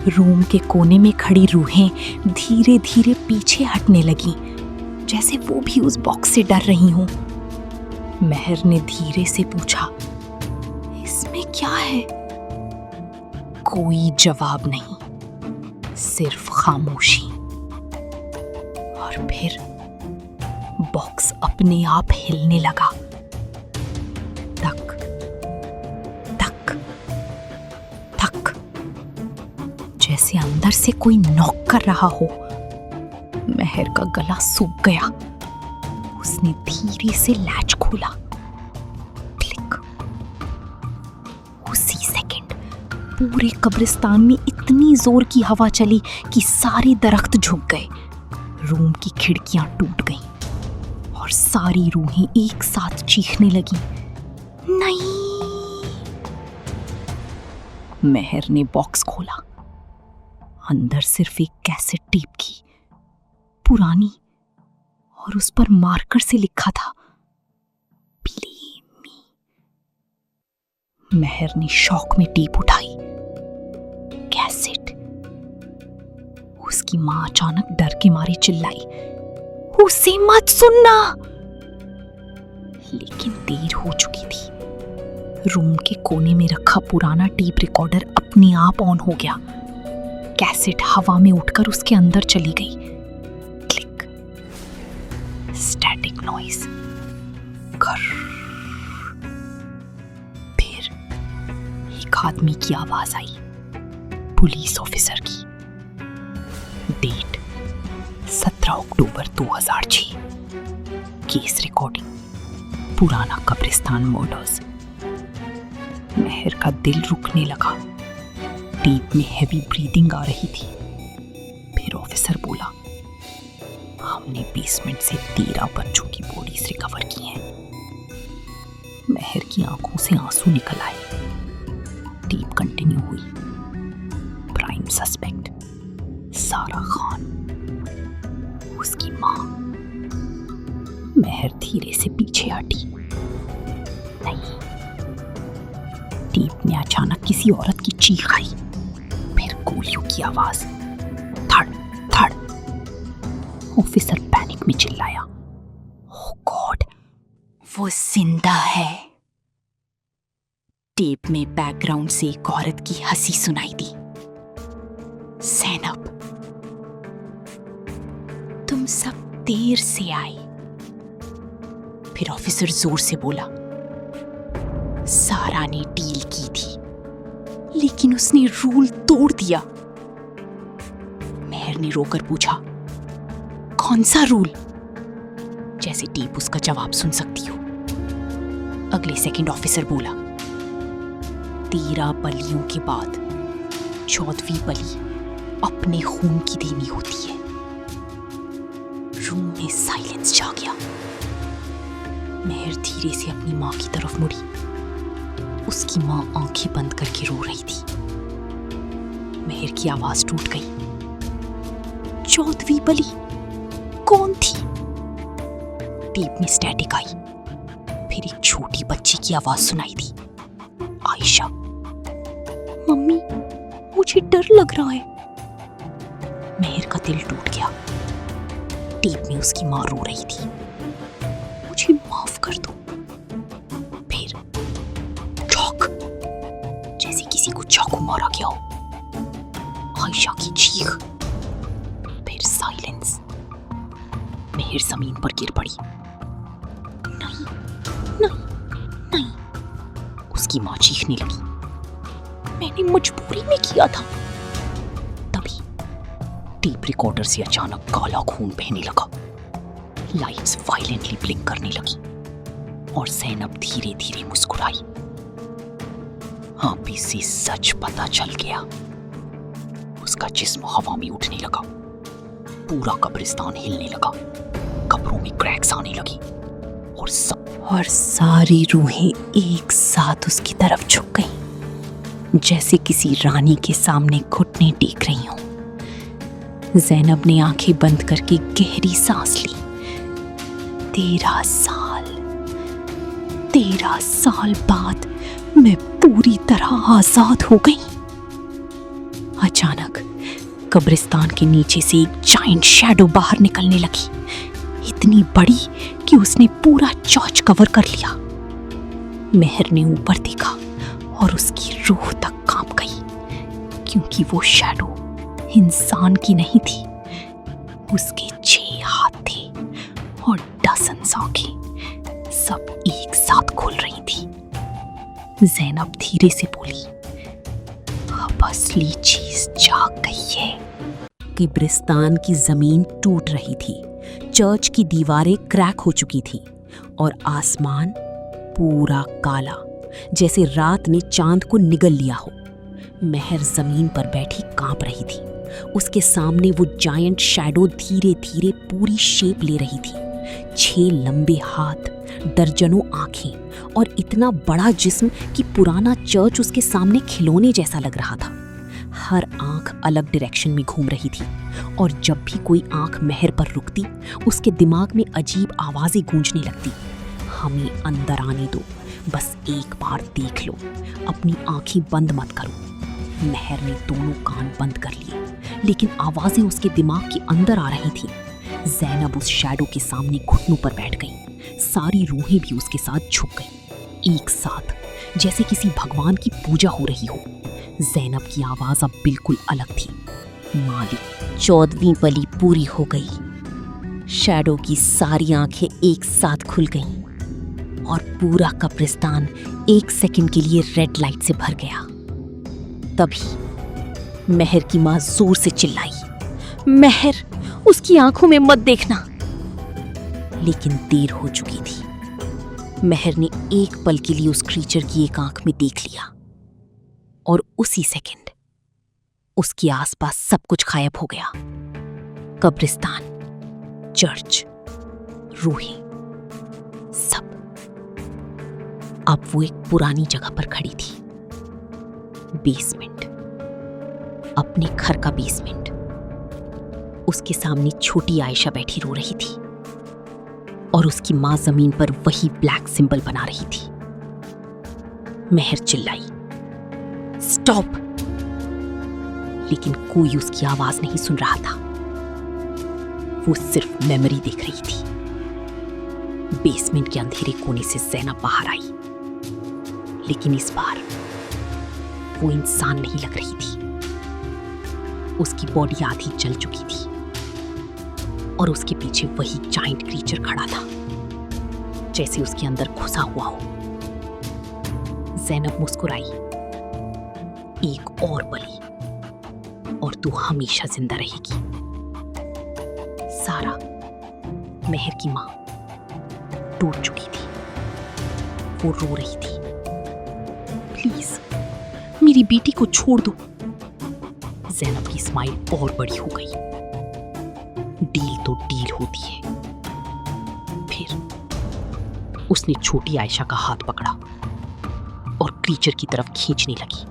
रूम के कोने में खड़ी रूहें धीरे धीरे पीछे हटने लगी, जैसे वो भी उस बॉक्स से डर रही हों। मेहर ने धीरे से पूछा, इसमें क्या है? कोई जवाब नहीं, सिर्फ खामोशी। और फिर बॉक्स अपने आप हिलने लगा। तक तक तक, जैसे अंदर से कोई नॉक कर रहा हो। मेहर का गला सूख गया। उसने धीरे से लैच खोला। क्लिक। उसी सेकंड पूरे कब्रिस्तान में इतनी जोर की हवा चली कि सारे दरख्त झुक गए। रूम की खिड़कियां टूट गईं और सारी रूहें एक साथ चीखने लगी, नहीं। मेहर ने बॉक्स खोला। अंदर सिर्फ एक कैसेट टेप की, पुरानी, और उस पर मार्कर से लिखा था, ब्लेम मी। मेहर ने शौक में टेप उठाई। कैसेट। उसकी मां अचानक डर के मारे चिल्लाई, उसे मत सुनना। लेकिन देर हो चुकी थी। रूम के कोने में रखा पुराना टेप रिकॉर्डर अपने आप ऑन हो गया। कैसेट हवा में उठकर उसके अंदर चली गई। क्लिक। Static noise. फिर एक आदमी की आवाज आई, पुलिस ऑफिसर की। डेट 17 अक्टूबर 2006। केस रिकॉर्डिंग, पुराना कब्रिस्तान मर्डर्स। मेहर का दिल रुकने लगा। टेप में हैवी ब्रीदिंग आ रही थी। फिर ऑफिसर बोला, हमने बेसमेंट से 13 बच्चों की बॉडीज रिकवर की हैं। मेहर की आंखों से आंसू निकल आए। टेप कंटिन्यू हुई। प्राइम सस्पेक्ट सारा खान, उसकी मां। मेहर धीरे से पीछे हटी। नहीं। टेप ने अचानक किसी औरत की चीख आई, फिर गोलियों की आवाज, धड़ धड़। ऑफिसर पैनिक में चिल्लाया, ओह गॉड, वो जिंदा है। टेप में बैकग्राउंड से एक औरत की हंसी सुनाई दी, ज़ैनब, तुम सब देर से आए। फिर ऑफिसर जोर से बोला, सारा ने डील की थी, लेकिन उसने रूल तोड़ दिया। मेहर ने रोकर पूछा, कौन सा रूल? जैसे टेप उसका जवाब सुन सकती हो। अगले सेकंड ऑफिसर बोला, 13 बलियों के बाद 14वीं बलि अपने खून की देवी होती है। रूम में साइलेंस छा गया। मेहर धीरे से अपनी माँ की तरफ मुड़ी। उसकी माँ आंखें बंद करके रो रही थी। मेहर की आवाज टूट गई। 14वीं बलि कौन थी? टीप में स्टैटिक आई। फिर एक छोटी बच्ची की आवाज सुनाई दी, आयशा। मम्मी, मुझे डर लग रहा है। मेहर का दिल टूट गया। टीप में उसकी माँ रो रही थी, मुझे माफ कर दो। फिर चौक, जैसे किसी को चाकू मारा गया हो। आयशा की चीख। फिर साइलेंस। मेहर जमीन पर गिर पड़ी। नहीं, नहीं, नहीं। उसकी माँ चीखने लगी, मैंने मजबूरी में किया था। तभी टेप रिकॉर्डर से अचानक काला खून बहने लगा। लाइट्स वायलेंटली ब्लिंक करने लगी और ज़ैनब धीरे धीरे मुस्कुराई। आप इसे सच पता चल गया। उसका जिस्म हवा में उठने लगा। पूरा कब्रिस्तान हिलने लगा। कब्रों में क्रैक्स आने लगी और सारी रूहें एक साथ उसकी तरफ झुक गईं, जैसे किसी रानी के सामने घुटने टेक रही हों। ज़ैनब ने आंखें बंद करके गहरी सांस ली। 13 साल बाद मैं पूरी तरह आजाद हो गई। अचानक कब्रिस्तान के नीचे से एक जायंट शैडो बाहर निकलने लगी, इतनी बड़ी कि उसने पूरा चौच कवर कर लिया। मेहर ने ऊपर देखा और उसकी रूह तक कांप गई, क्योंकि वो शैडो इंसान की नहीं थी। उसके 6 हाथ थे और डजन्स आंखें, सब एक साथ खुल रही थी। ज़ैनब धीरे से बोली, अब असली चीज जाग गई है। कब्रिस्तान की जमीन टूट रही थी, चर्च की दीवारें क्रैक हो चुकी थी और आसमान पूरा काला, जैसे रात ने चांद को निगल लिया हो। मेहर जमीन पर बैठी कांप रही थी। उसके सामने वो जायंट शैडो धीरे धीरे पूरी शेप ले रही थी। 6 लंबे हाथ, दर्जनों आंखें और इतना बड़ा जिस्म कि पुराना चर्च उसके सामने खिलौने जैसा लग रहा था। हर आंख अलग डायरेक्शन में घूम रही थी और जब भी कोई आंख मेहर पर रुकती, उसके दिमाग में अजीब आवाजें गूंजने लगती। हमें अंदर आने दो, बस एक बार देख लो, अपनी आंखें बंद मत करो। मेहर ने दोनों कान बंद कर लिए, लेकिन आवाजें उसके दिमाग के अंदर आ रही थी। ज़ैनब उस शैडो के सामने घुटनों पर बैठ गई। सारी रूहें भी उसके साथ झुक गईं, एक साथ, जैसे किसी भगवान की पूजा हो रही हो। ज़ैनब की आवाज अब बिल्कुल अलग थी। मालिक, 14वीं बलि पूरी हो गई। शैडो की सारी आंखें एक साथ खुल गईं और पूरा कब्रिस्तान 1 सेकंड के लिए रेड लाइट से भर गया। तभी मेहर की मां जोर से चिल्लाई, मेहर, उसकी आंखों में मत देखना। लेकिन देर हो चुकी थी। मेहर ने एक पल के लिए उस क्रीचर की एक आंख में देख लिया और उसी सेकंड उसके आसपास सब कुछ गायब हो गया। कब्रिस्तान, चर्च, रूहें, सब। अब वो एक पुरानी जगह पर खड़ी थी। बेसमेंट, अपने घर का बेसमेंट। उसके सामने छोटी आयशा बैठी रो रही थी और उसकी मां जमीन पर वही ब्लैक सिंबल बना रही थी। मेहर चिल्लाई, स्टॉप! लेकिन कोई उसकी आवाज नहीं सुन रहा था। वो सिर्फ मेमोरी देख रही थी। बेसमेंट के अंधेरे कोने से ज़ैनब बाहर आई, लेकिन इस बार वो इंसान नहीं लग रही थी। उसकी बॉडी आधी जल चुकी थी और उसके पीछे वही जायंट क्रीचर खड़ा था, जैसे उसके अंदर घुसा हुआ हो। ज़ैनब मुस्कुराई, एक और बलि और तू हमेशा जिंदा रहेगी। सारा, मेहर की मां, टूट चुकी थी। वो रो रही थी। प्लीज मेरी बेटी को छोड़ दो। ज़ैनब की स्माइल और बड़ी हो गई। डील तो डील होती है। फिर उसने छोटी आयशा का हाथ पकड़ा और क्रीचर की तरफ खींचने लगी।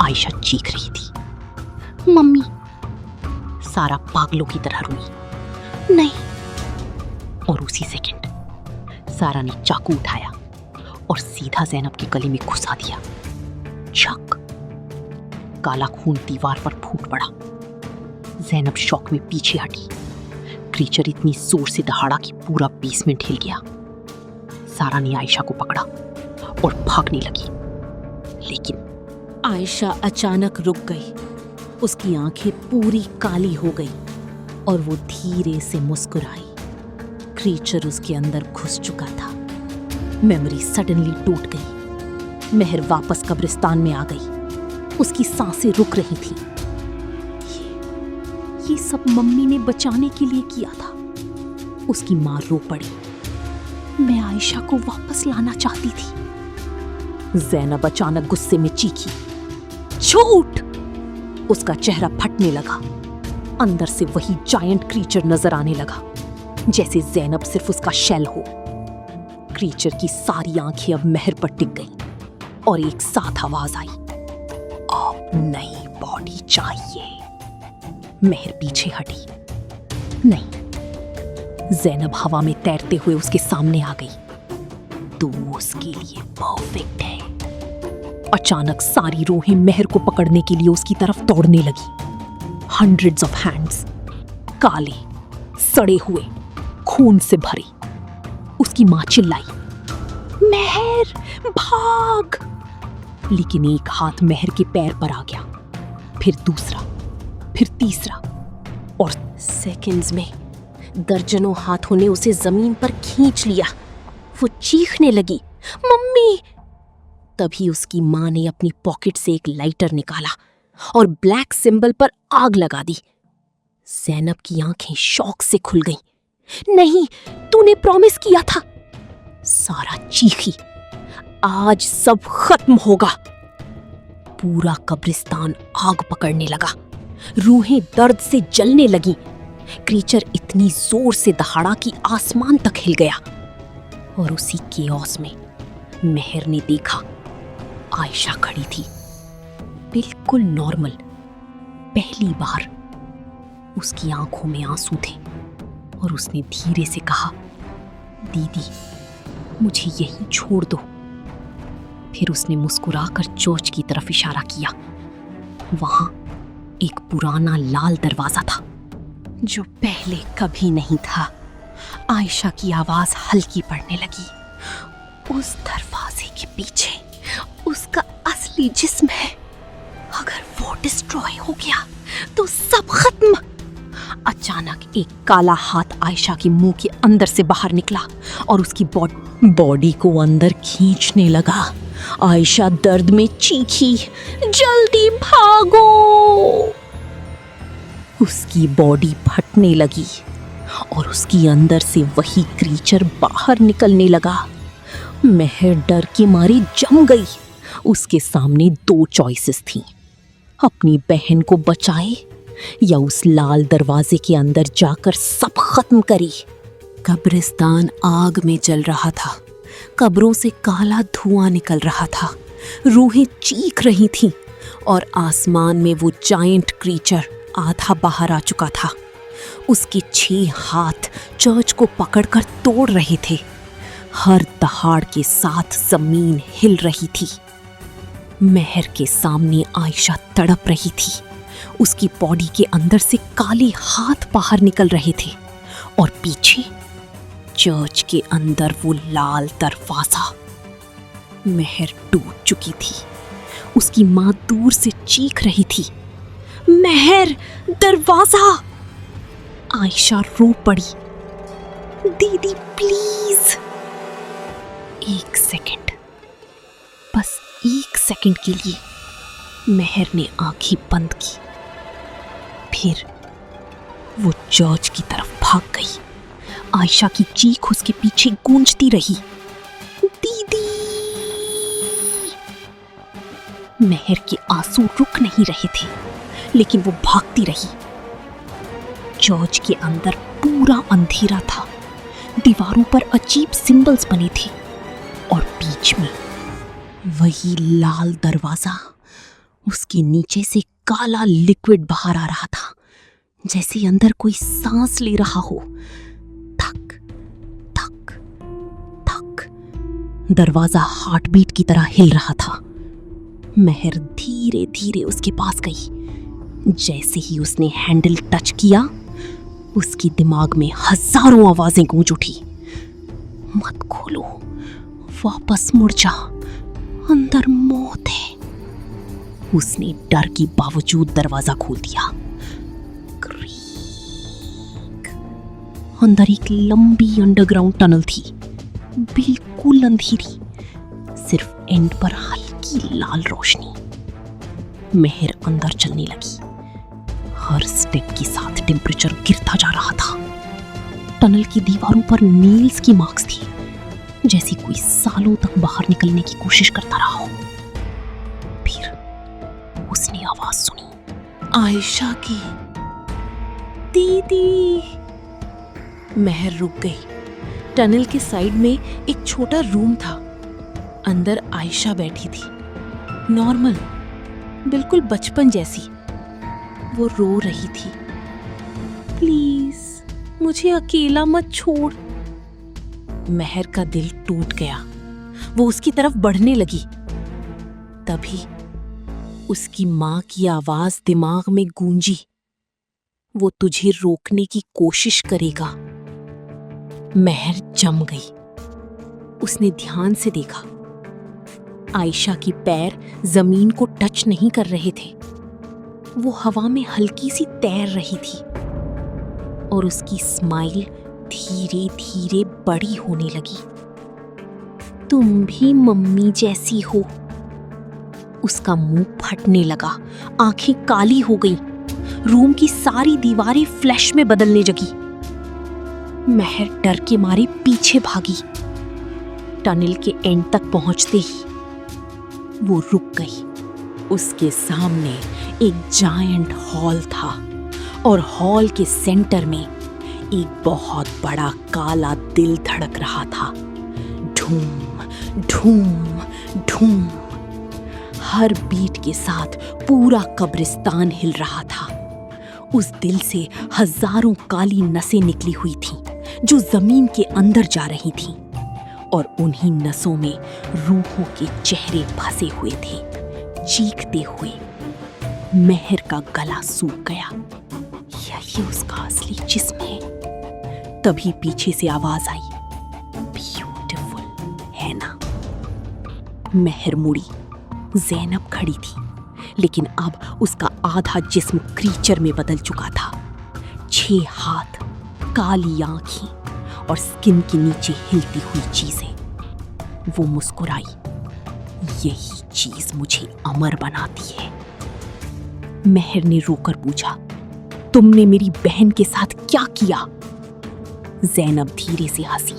आयशा चीख रही थी, मम्मी। सारा पागलों की तरह रोई। नहीं। और उसी सेकंड सारा ने चाकू उठाया और सीधा ज़ैनब के गले में घुसा दिया। छक! काला खून दीवार पर फूट पड़ा। ज़ैनब शॉक में पीछे हटी। क्रीचर इतनी जोर से दहाड़ा कि पूरा बेसमेंट हिल गया। सारा ने आयशा को पकड़ा और भागने लगी, लेकिन आयशा अचानक रुक गई। उसकी आंखें पूरी काली हो गई और वो धीरे से मुस्कुराई। क्रीचर उसके अंदर घुस चुका था। मेमोरी सडनली टूट गई। मेहर वापस कब्रिस्तान में आ गई। उसकी सांसें रुक रही थी। ये सब मम्मी ने बचाने के लिए किया था। उसकी मां रो पड़ी। मैं आयशा को वापस लाना चाहती थी। ज़ैनब अचानक गुस्से में चीखी, झूठ! उसका चेहरा फटने लगा। अंदर से वही जायंट क्रीचर नजर आने लगा, जैसे ज़ैनब सिर्फ उसका शेल हो। क्रीचर की सारी आंखें अब मेहर पर टिक गईं और एक साथ आवाज आई, अब नई बॉडी चाहिए। मेहर पीछे हटी। नहीं। ज़ैनब हवा में तैरते हुए उसके सामने आ गई। तू उसके लिए परफेक्ट है। अचानक सारी रूहें मेहर को पकड़ने के लिए उसकी तरफ दौड़ने लगी। हंड्रेड्स ऑफ हैंड्स, काले, सड़े हुए, खून से भरे। उसकी मां चिल्लाई, मेहर भाग! लेकिन एक हाथ मेहर के पैर पर आ गया, फिर दूसरा, फिर तीसरा, और सेकंड्स में दर्जनों हाथों ने उसे जमीन पर खींच लिया। वो चीखने लगी, मम्मी! तभी उसकी मां ने अपनी पॉकेट से एक लाइटर निकाला और ब्लैक सिंबल पर आग लगा दी। ज़ैनब की आंखें शौक से खुल गईं। नहीं, तूने प्रॉमिस किया था। सारा चीखी, आज सब खत्म होगा। पूरा कब्रिस्तान आग पकड़ने लगा। रूहें दर्द से जलने लगीं। क्रीचर इतनी जोर से दहाड़ा कि आसमान तक हिल गया। और उसी केओस में मेहर ने देखा, आयशा खड़ी थी, बिल्कुल नॉर्मल। पहली बार उसकी आंखों में आंसू थे और उसने धीरे से कहा, दीदी, मुझे यहीं छोड़ दो। फिर उसने मुस्कुराकर चर्च की तरफ इशारा किया। वहां एक पुराना लाल दरवाजा था, जो पहले कभी नहीं था। आयशा की आवाज हल्की पड़ने लगी। उस दरवाजे के पीछे उसका असली जिस्म है। अगर वो डिस्ट्रॉय हो गया तो सब खत्म। अचानक एक काला हाथ आयशा के मुंह के अंदर से बाहर निकला और उसकी बॉडी को अंदर खींचने लगा। आयशा दर्द में चीखी, जल्दी भागो! उसकी बॉडी फटने लगी और उसकी अंदर से वही क्रीचर बाहर निकलने लगा। मेहर डर के मारे जम गई। उसके सामने दो चॉइसेस थीं, अपनी बहन को बचाए या उस लाल दरवाजे के अंदर जाकर सब खत्म करे। कब्रिस्तान आग में जल रहा था। कब्रों से काला धुआं निकल रहा था। रूहें चीख रही थीं और आसमान में वो जायंट क्रीचर आधा बाहर आ चुका था। उसके 6 हाथ चर्च को पकड़कर तोड़ रहे थे। हर दहाड़ के साथ जमीन हिल रही थी। मेहर के सामने आयशा तड़प रही थी। उसकी बॉडी के अंदर से काले हाथ बाहर निकल रहे थे और पीछे चर्च के अंदर वो लाल दरवाजा। मेहर टूट चुकी थी। उसकी मां दूर से चीख रही थी, मेहर, दरवाजा! आयशा रो पड़ी, दीदी प्लीज। 1 सेकंड, बस 1 सेकंड के लिए मेहर ने आंखें बंद की। फिर वो चर्च की तरफ भाग गई। आयशा की चीख उसके पीछे गूंजती रही, दीदी! महर के आंसू रुक नहीं रहे थे, लेकिन वो भागती रही। चर्च के अंदर पूरा अंधेरा था। दीवारों पर अजीब सिंबल्स बने थे और बीच में वही लाल दरवाजा। उसके नीचे से काला लिक्विड बाहर आ रहा था, जैसे अंदर कोई सांस ले रहा हो। थक थक थक। दरवाजा हार्ट बीट की तरह हिल रहा था। महर धीरे धीरे उसके पास गई। जैसे ही उसने हैंडल टच किया, उसकी दिमाग में हजारों आवाजें गूंज उठी। मत खोलो, वापस मुड़ जा, अंदर मौत है। उसने डर के बावजूद दरवाजा खोल दिया। क्रीक। अंदर एक लंबी अंडरग्राउंड टनल थी, बिल्कुल अंधेरी, सिर्फ एंड पर हल्की लाल रोशनी। महर अंदर चलने लगी। हर स्टेप के साथ टेम्परेचर गिरता जा रहा था। टनल की दीवारों पर नील्स की मार्क्स थी, जैसे कोई सालों तक बाहर निकलने की कोशिश करता रहा हो। फिर उसने आवाज सुनी, आयशा की। दीदी। महर रुक गई। टनल के साइड में एक छोटा रूम था। अंदर आयशा बैठी थी, नॉर्मल, बिल्कुल बचपन जैसी। वो रो रही थी। प्लीज मुझे अकेला मत छोड़। महर का दिल टूट गया। वो उसकी तरफ बढ़ने लगी। तभी उसकी मां की आवाज दिमाग में गूंजी, वो तुझे रोकने की कोशिश करेगा। महर जम गई। उसने ध्यान से देखा। आयशा के पैर जमीन को टच नहीं कर रहे थे। वो हवा में हल्की सी तैर रही थी और उसकी स्माइल धीरे धीरे बड़ी होने लगी। तुम भी मम्मी जैसी हो। उसका मुंह फटने लगा, आंखें काली हो गईं। रूम की सारी दीवारें फ्लैश में बदलने लगी। महर डर के मारे पीछे भागी। टनल के एंड तक पहुंचते ही वो रुक गई। उसके सामने एक जायंट हॉल था और हॉल के सेंटर में एक बहुत बड़ा काला दिल धड़क रहा था। ढूम ढूम ढूम। हर बीट के साथ पूरा कब्रिस्तान हिल रहा था। उस दिल से हजारों काली नसें निकली हुई थीं, जो जमीन के अंदर जा रही थीं, और उन्हीं नसों में रूहों के चेहरे फंसे हुए थे, चीखते हुए। महर का गला सूख गया। यही उसका असली जिस्म है। तभी पीछे से आवाज आई, ब्यूटीफुल है ना? महर मुड़ी। ज़ैनब खड़ी थी, लेकिन अब उसका आधा जिस्म क्रीचर में बदल चुका था। 6 हाथ, काली आंखें और स्किन के नीचे हिलती हुई चीजें। वो मुस्कुराई। यही चीज मुझे अमर बनाती है। महर ने रोकर पूछा, तुमने मेरी बहन के साथ क्या किया? ज़ैनब धीरे से हंसी।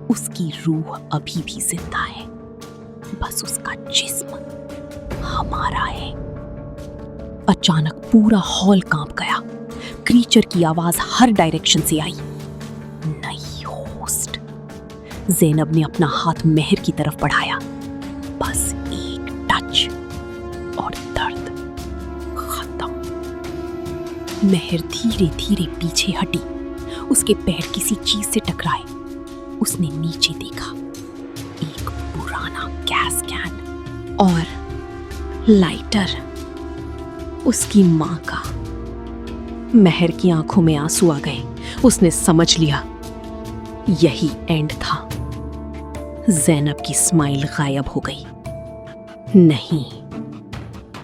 उसकी रूह अभी भी जिंदा है, बस उसका जिस्म हमारा है। अचानक पूरा हॉल कांप गया। क्रीचर की आवाज हर डायरेक्शन से आई। नई होस्ट। ज़ैनब ने अपना हाथ महर की तरफ बढ़ाया। बस एक टच और दर्द खत्म। महर धीरे धीरे पीछे हटी। उसके पैर किसी चीज से टकराए। उसने नीचे देखा। एक पुराना गैस कैन और लाइटर। उसकी मां का। महर की आंखों में आंसू आ गए। उसने समझ लिया, यही एंड था। ज़ैनब की स्माइल गायब हो गई। नहीं।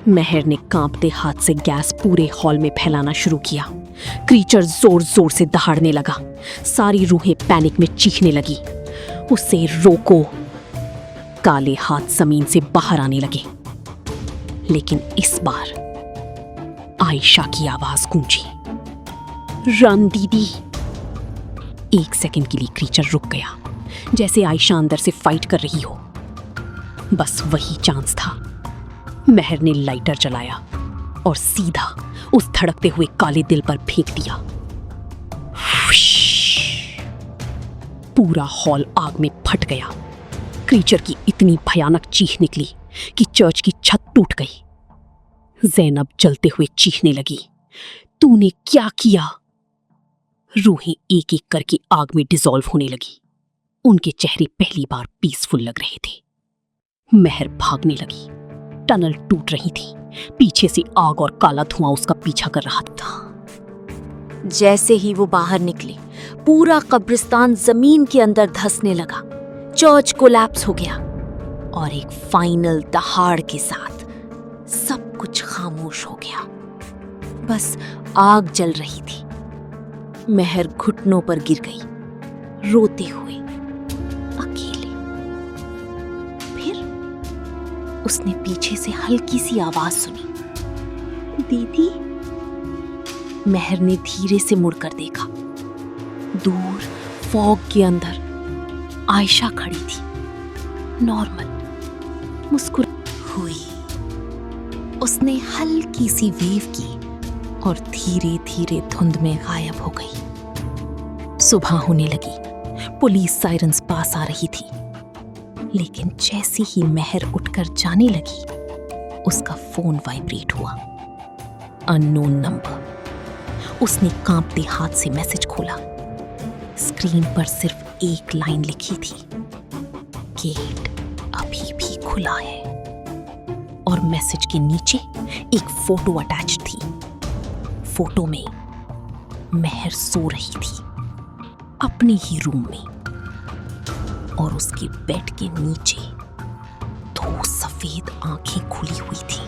महर ने कांपते हाथ से गैस पूरे हॉल में फैलाना शुरू किया। क्रीचर जोर जोर से दहाड़ने लगा। सारी रूहें पैनिक में चीखने लगी, उसे रोको। काले हाथ जमीन से बाहर आने लगे। लेकिन इस बार आयशा की आवाज गूंजी, रन दीदी। 1 सेकंड के लिए क्रीचर रुक गया, जैसे आयशा अंदर से फाइट कर रही हो। बस वही चांस था। महर ने लाइटर जलाया और सीधा उस धड़कते हुए काले दिल पर फेंक दिया। पूरा हॉल आग में फट गया। क्रीचर की इतनी भयानक चीख निकली कि चर्च की छत टूट गई। ज़ैनब जलते हुए चीखने लगी, तूने क्या किया? रूहें एक एक करके आग में डिसॉल्व होने लगी। उनके चेहरे पहली बार पीसफुल लग रहे थे। महर भागने लगी। टनल टूट रही थी। पीछे से आग और काला धुआं उसका पीछा कर रहा था। जैसे ही वो बाहर निकले, पूरा कब्रिस्तान जमीन के अंदर धंसने लगा। चर्च कोलैप्स हो गया और एक फाइनल दहाड़ के साथ सब कुछ खामोश हो गया। बस आग जल रही थी। महर घुटनों पर गिर गई, रोते हुए, अकेले। फिर उसने पीछे से हल्की सी आवाज सुनी, दीदी। महर ने धीरे से मुड़कर देखा। दूर फॉग के अंदर आयशा खड़ी थी, नॉर्मल, मुस्कुराती हुई। उसने हल्की सी वेव की और धीरे धीरे धुंध में गायब हो गई। सुबह होने लगी। पुलिस सायरन्स पास आ रही थी। लेकिन जैसे ही महर उठकर जाने लगी, उसका फोन वाइब्रेट हुआ। Unknown number. उसने कांपते हाथ से मैसेज खोला। स्क्रीन पर सिर्फ एक लाइन लिखी थी, गेट अभी भी खुला है। और मैसेज के नीचे एक फोटो अटैच थी। फोटो में महर सो रही थी, अपने ही रूम में, और उसके बेड के नीचे 2 सफेद आंखें खुली हुई थी।